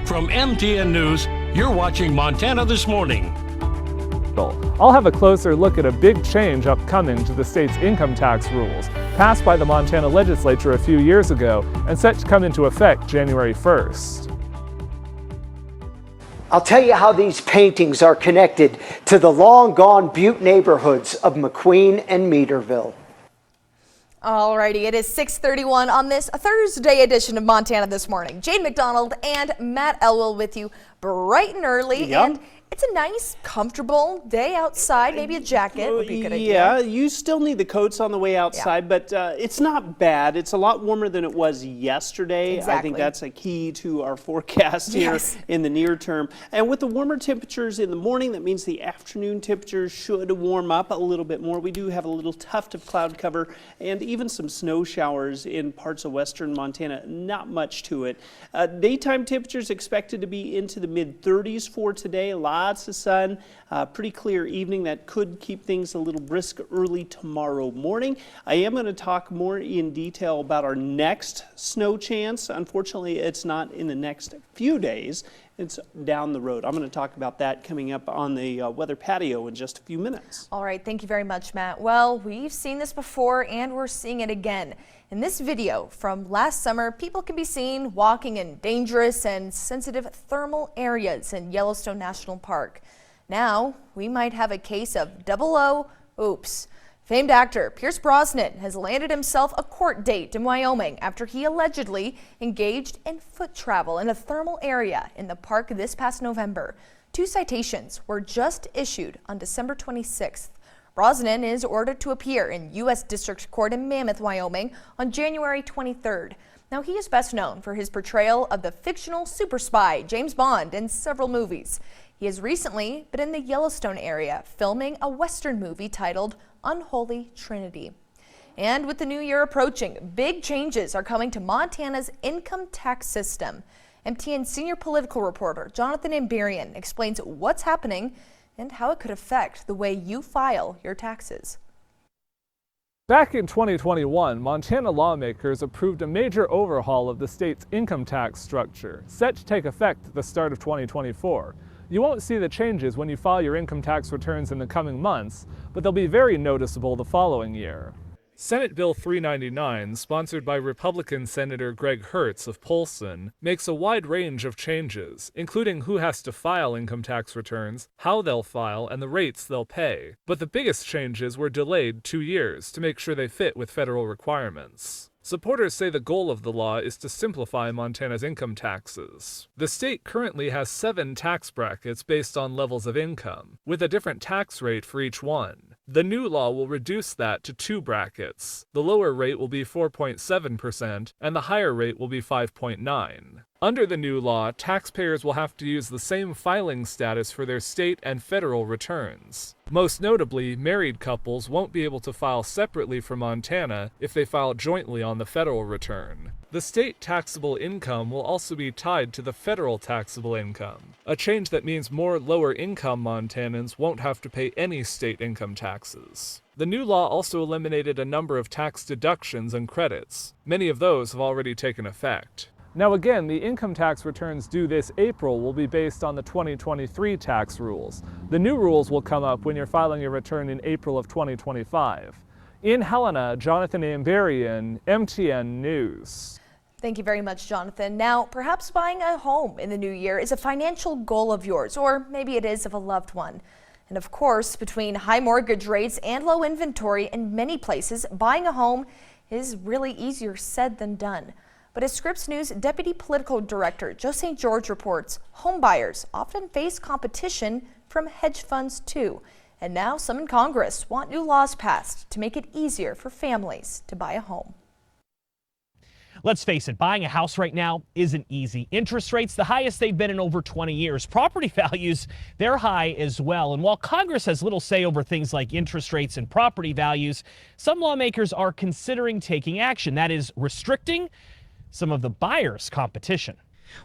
From MTN News, you're watching Montana This Morning. I'll have a closer look at a big change upcoming to the state's income tax rules, passed by the Montana legislature a few years ago and set to come into effect January 1st. I'll tell you how these paintings are connected to the long-gone Butte neighborhoods of McQueen and Meaderville. Alrighty, it is 6:31 on this Thursday edition of Montana This Morning. Jane McDonald and Matt Elwell with you bright and early. Yep. And it's a nice, comfortable day outside. Maybe a jacket would be a good idea. Yeah, you still need the coats on the way outside, but it's not bad. It's a lot warmer than it was yesterday. Exactly. I think that's a key to our forecast here in the near term. And with the warmer temperatures in the morning, that means the afternoon temperatures should warm up a little bit more. We do have a little tuft of cloud cover and even some snow showers in parts of western Montana. Not much to it. Daytime temperatures expected to be into the mid-30s for today. Lots of sun, pretty clear evening that could keep things a little brisk early tomorrow morning. I am going to talk more in detail about our next snow chance. Unfortunately, it's not in the next few days. It's down the road. I'm going to talk about that coming up on the weather patio in just a few minutes. All right, thank you very much, Matt. Well, we've seen this before and we're seeing it again. In this video from last summer, people can be seen walking in dangerous and sensitive thermal areas in Yellowstone National Park. Now, we might have a case of double O, oops. Famed actor Pierce Brosnan has landed himself a court date in Wyoming after he allegedly engaged in foot travel in a thermal area in the park this past November. 2 citations were just issued on December 26th. Brosnan is ordered to appear in U.S. District Court in Mammoth, Wyoming on January 23rd. Now, he is best known for his portrayal of the fictional super spy James Bond in several movies. He has recently been in the Yellowstone area filming a Western movie titled Unholy Trinity. And with the new year approaching, big changes are coming to Montana's income tax system. MTN senior political reporter Jonathan Amberian explains what's happening and how it could affect the way you file your taxes. Back in 2021, Montana lawmakers approved a major overhaul of the state's income tax structure, set to take effect at the start of 2024. You won't see the changes when you file your income tax returns in the coming months, but they'll be very noticeable the following year. Senate Bill 399, sponsored by Republican Senator Greg Hertz of Polson, makes a wide range of changes, including who has to file income tax returns, how they'll file, and the rates they'll pay. But the biggest changes were delayed 2 years to make sure they fit with federal requirements. Supporters say the goal of the law is to simplify Montana's income taxes. The state currently has 7 tax brackets based on levels of income, with a different tax rate for each one. The new law will reduce that to 2 brackets. The lower rate will be 4.7% and the higher rate will be 5.9%. Under the new law, taxpayers will have to use the same filing status for their state and federal returns. Most notably, married couples won't be able to file separately for Montana if they file jointly on the federal return. The state taxable income will also be tied to the federal taxable income, a change that means more lower-income Montanans won't have to pay any state income taxes. The new law also eliminated a number of tax deductions and credits. Many of those have already taken effect. Now again, the income tax returns due this April will be based on the 2023 tax rules. The new rules will come up when you're filing your return in April of 2025. In Helena, Jonathan Amberian, MTN News. Thank you very much, Jonathan. Now, perhaps buying a home in the new year is a financial goal of yours, or maybe it is of a loved one. And of course, between high mortgage rates and low inventory in many places, buying a home is really easier said than done. But as Scripps News Deputy Political Director Joe St. George reports, home buyers often face competition from hedge funds too. And now some in Congress want new laws passed to make it easier for families to buy a home. Let's face it, buying a house right now isn't easy. Interest rates, the highest they've been in over 20 years. Property values, they're high as well. And while Congress has little say over things like interest rates and property values, some lawmakers are considering taking action. That is, restricting some of the buyers' competition.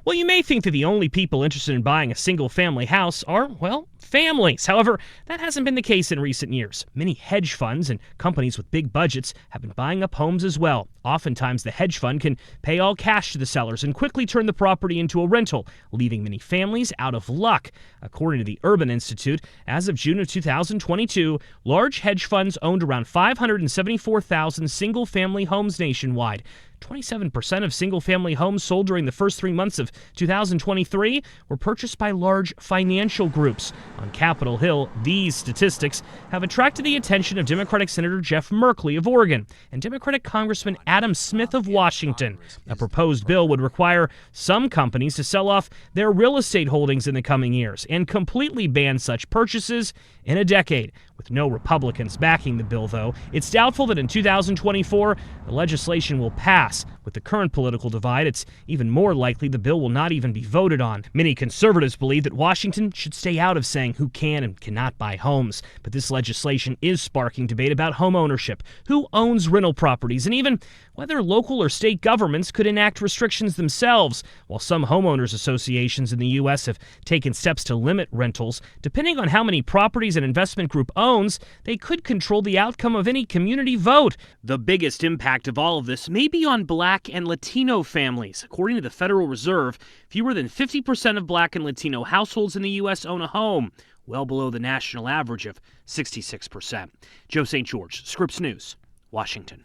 Well, you may think that the only people interested in buying a single-family house are, well, families. However, that hasn't been the case in recent years. Many hedge funds and companies with big budgets have been buying up homes as well. Oftentimes, the hedge fund can pay all cash to the sellers and quickly turn the property into a rental, leaving many families out of luck. According to the Urban Institute, as of June of 2022, large hedge funds owned around 574,000 single-family homes nationwide. 27% of single-family homes sold during the first 3 months of 2023 were purchased by large financial groups. On Capitol Hill, these statistics have attracted the attention of Democratic Senator Jeff Merkley of Oregon and Democratic Congressman Adam Smith of Washington. A proposed bill would require some companies to sell off their real estate holdings in the coming years and completely ban such purchases in a decade. With no Republicans backing the bill, though, it's doubtful that in 2024 the legislation will pass. With the current political divide, it's even more likely the bill will not even be voted on. Many conservatives believe that Washington should stay out of saying who can and cannot buy homes. But this legislation is sparking debate about home ownership, who owns rental properties, and even whether local or state governments could enact restrictions themselves. While some homeowners associations in the U.S. have taken steps to limit rentals, depending on how many properties an investment group owns, they could control the outcome of any community vote. The biggest impact of all of this may be on Black and Latino families. According to the Federal Reserve, fewer than 50% of Black and Latino households in the U.S. own a home, well below the national average of 66%. Joe St. George, Scripps News, Washington.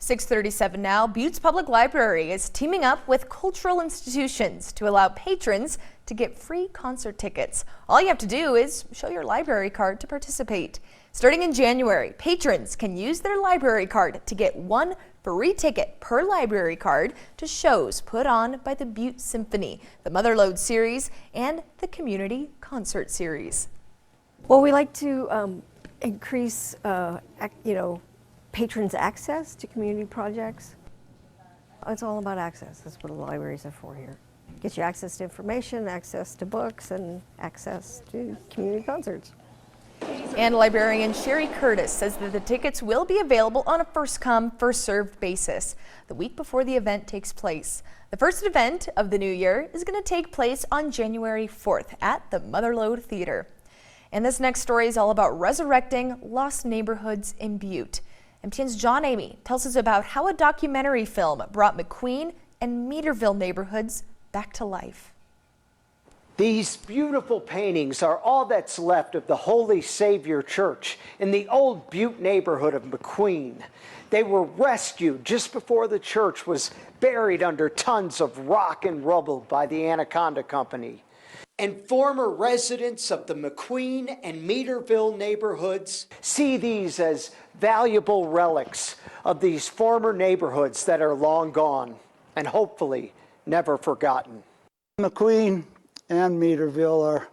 6:37 now. Butte's Public Library is teaming up with cultural institutions to allow patrons to get free concert tickets. All you have to do is show your library card to participate. Starting in January, patrons can use their library card to get one free ticket per library card to shows put on by the Butte Symphony, the Motherlode Series, and the Community Concert Series. Well, we like to increase, patrons' access to community projects. It's all about access. That's what the libraries are for here. Get you access to information, access to books, and access to community concerts. And librarian Sherry Curtis says that the tickets will be available on a first-come, first-served basis the week before the event takes place. The first event of the new year is going to take place on January 4th at the Motherlode Theater. And this next story is all about resurrecting lost neighborhoods in Butte. MTN's John Amy tells us about how a documentary film brought McQueen and Meaderville neighborhoods back to life. These beautiful paintings are all that's left of the Holy Savior Church in the old Butte neighborhood of McQueen. They were rescued just before the church was buried under tons of rock and rubble by the Anaconda Company. And former residents of the McQueen and Meaderville neighborhoods see these as valuable relics of these former neighborhoods that are long gone and hopefully never forgotten. McQueen and Meaderville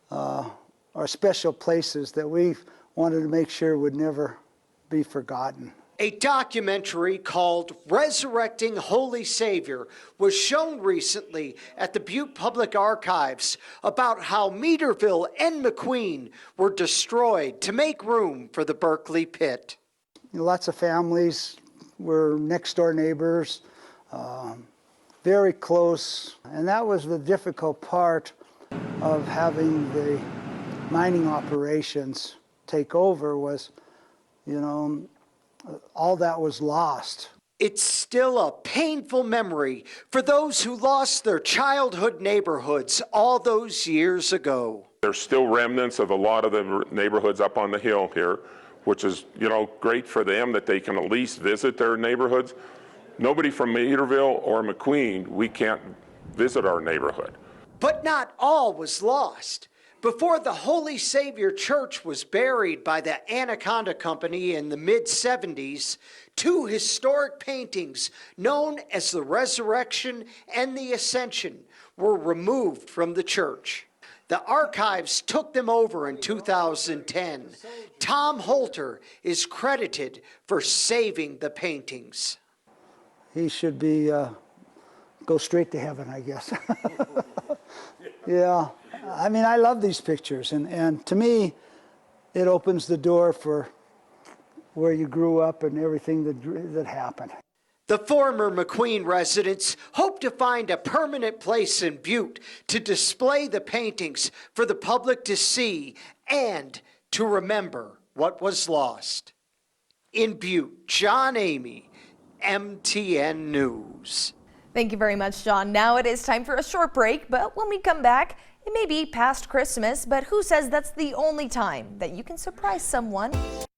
are special places that we wanted to make sure would never be forgotten. A documentary called Resurrecting Holy Savior was shown recently at the Butte Public Archives about how Meaderville and McQueen were destroyed to make room for the Berkeley Pit. Lots of families were next door neighbors, very close, and that was the difficult part of having the mining operations take over was, all that was lost. It's still a painful memory for those who lost their childhood neighborhoods all those years ago. There's still remnants of a lot of the neighborhoods up on the hill here, which is, great for them that they can at least visit their neighborhoods. Nobody from Meaderville or McQueen, we can't visit our neighborhood. But not all was lost. Before the Holy Savior Church was buried by the Anaconda Company in the mid-70s, two historic paintings known as the Resurrection and the Ascension were removed from the church. The archives took them over in 2010. Tom Holter is credited for saving the paintings. He should be, go straight to heaven, I guess. Yeah. I love these pictures, and to me, it opens the door for where you grew up and everything that happened. The former McQueen residents hope to find a permanent place in Butte to display the paintings for the public to see and to remember what was lost. In Butte, John Amy, MTN News. Thank you very much, John. Now it is time for a short break, but when we come back, it may be past Christmas, but who says that's the only time that you can surprise someone?